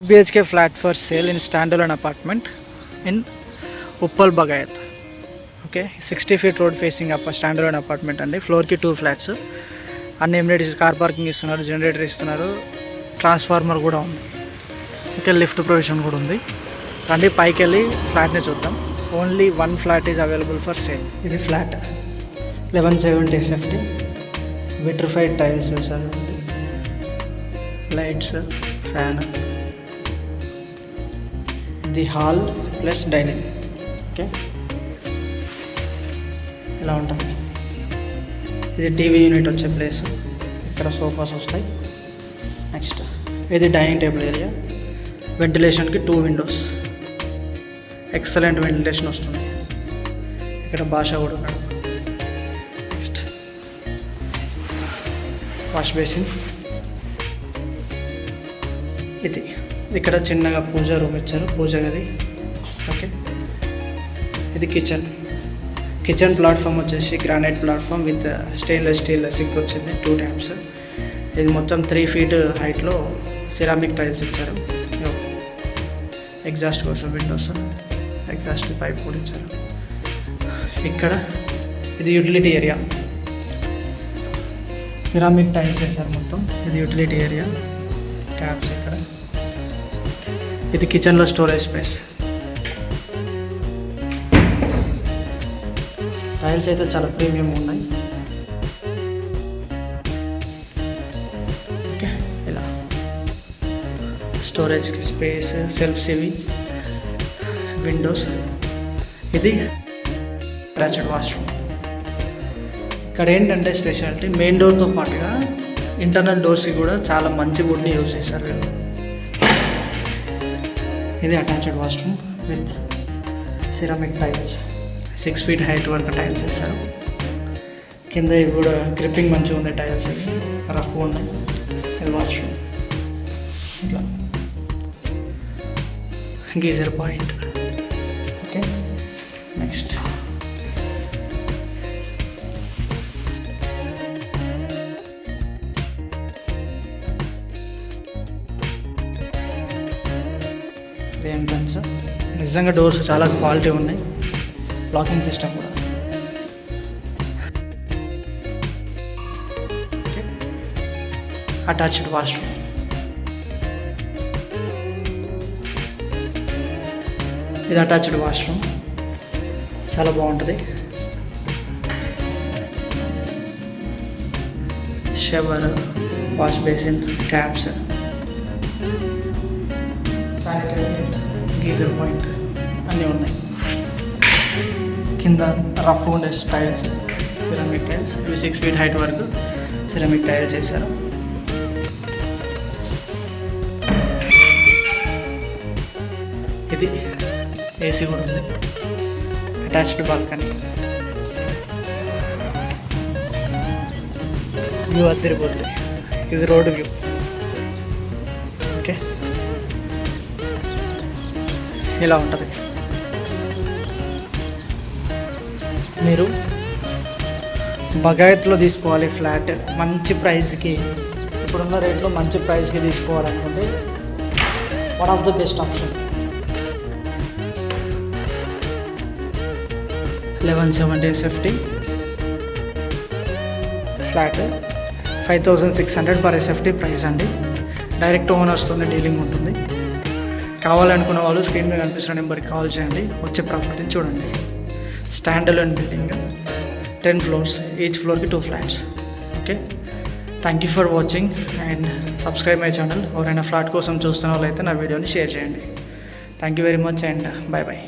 BHK flat for sale in standalone apartment in Uppal Bagayat. Okay 60 feet road facing standard apartment అండి. ఫ్లోర్కి 2 flats, అన్ని amenities, car parking ఇస్తున్నారు, generator ఇస్తున్నారు, transformer కూడా ఉంది. Okay, lift provision కూడా ఉంది. రండి పైకి వెళ్ళి ఫ్లాట్ని చూద్దాం. Only 1 flat is available for sale. ఇది ఫ్లాట్ 1170 SFT, విట్రిఫైడ్ టైల్స్ వేసారు, లైట్స్, ఫ్యాన్. ఇది హాల్ ప్లస్ డైనింగ్. ఓకే, ఇలా ఉంటుంది. ఇది టీవీ యూనిట్ వచ్చే ప్లేస్, ఇక్కడ సోఫాస్ వస్తాయి. నెక్స్ట్ ఇది డైనింగ్ టేబుల్ ఏరియా, వెంటిలేషన్కి 2 విండోస్, ఎక్సలెంట్ వెంటిలేషన్ వస్తుంది. ఇక్కడ భాష కూడా ఉన్నాడు. Next wash basin. ఇది ఇక్కడ చిన్నగా పూజ రూమ్ ఇచ్చారు, పూజ గది. ఓకే, ఇది కిచెన్ ప్లాట్ఫామ్ వచ్చేసి granite platform with stainless steel sync వచ్చింది, 2 ట్యాప్స్. ఇది మొత్తం 3 feet హైట్లో సిరామిక్ టైల్స్ ఇచ్చారు. ఎగ్జాస్ట్ కోసం విండోస్, ఎగ్జాస్ట్ పైప్ కూడా ఇచ్చారు. ఇక్కడ ఇది యూటిలిటీ ఏరియా, సిరామిక్ టైల్స్ వేసారు మొత్తం. ఇది యూటిలిటీ ఏరియా, ట్యాప్స్ ఇక్కడ. ఇది కిచెన్లో స్టోరేజ్ స్పేస్. టైల్స్ అయితే చాలా ప్రీమియం ఉన్నాయి. ఓకే, ఇలా స్టోరేజ్కి స్పేస్, సెల్ఫ్స్, ఇవి విండోస్. ఇది అటాచ్డ్ వాష్రూమ్. ఇక్కడ ఏంటంటే స్పెషాలిటీ, మెయిన్ డోర్తో పాటుగా ఇంటర్నల్ డోర్స్కి కూడా చాలా మంచి వుడ్ని యూజ్ చేశారు వీళ్ళు. ఇది attached washroom with ceramic tiles, 6 feet height వరకు టైల్స్ వేశారు. కింద ఇవి కూడా గ్రిప్పింగ్ మంచిగా ఉంది, టైల్స్ అవి రఫ్ ఉన్నాయి. ఇది వాష్రూమ్. ఇట్లా గీజర్ పాయింట్. ఓకే, నెక్స్ట్ ఇది ఎంట్రన్స్. నిజంగా డోర్స్ చాలా క్వాలిటీ ఉన్నాయి, లాకింగ్ సిస్టమ్ కూడా. Attached washroom. ఇది అటాచ్డ్ వాష్రూమ్, చాలా బాగుంటుంది. Shower, wash basin, taps, sanitary, geyser point అన్నీ ఉన్నాయి. కింద రఫ్ ఉండే టైల్స్, సిరామిక్ టైల్స్. ఇవి 6 feet హైట్ వరకు సిరామిక్ టైల్స్ వేసారు. ఇది ఏసీ కూడా ఉంది. Attached balcony. వ్యూ అదిరిపోతుంది. ఇది రోడ్ వ్యూ. ఓకే, ఇలా ఉంటుంది. మీరు బగాయత్లో తీసుకోవాలి ఫ్లాట్ మంచి ప్రైస్కి, ఇప్పుడున్న రేట్లో మంచి ప్రైస్కి తీసుకోవాలనుకుంటే one of the best option. 1170 SFT flat, 5600 per SFT price అండి. డైరెక్ట్ ఓనర్స్తోనే డీలింగ్ ఉంటుంది. కావాలనుకున్న వాళ్ళు స్క్రీన్ మీద కనిపిస్తున్న నెంబర్కి కాల్ చేయండి, వచ్చే ప్రాపర్టీని చూడండి. Stand alone building, 10 floors, each ఫ్లోర్కి 2 flats. Okay, thank you for watching and subscribe my channel. ఎవరైనా ఫ్లాట్ కోసం చూస్తున్న వాళ్ళైతే నా వీడియోని షేర్ చేయండి. Thank you very much and bye bye.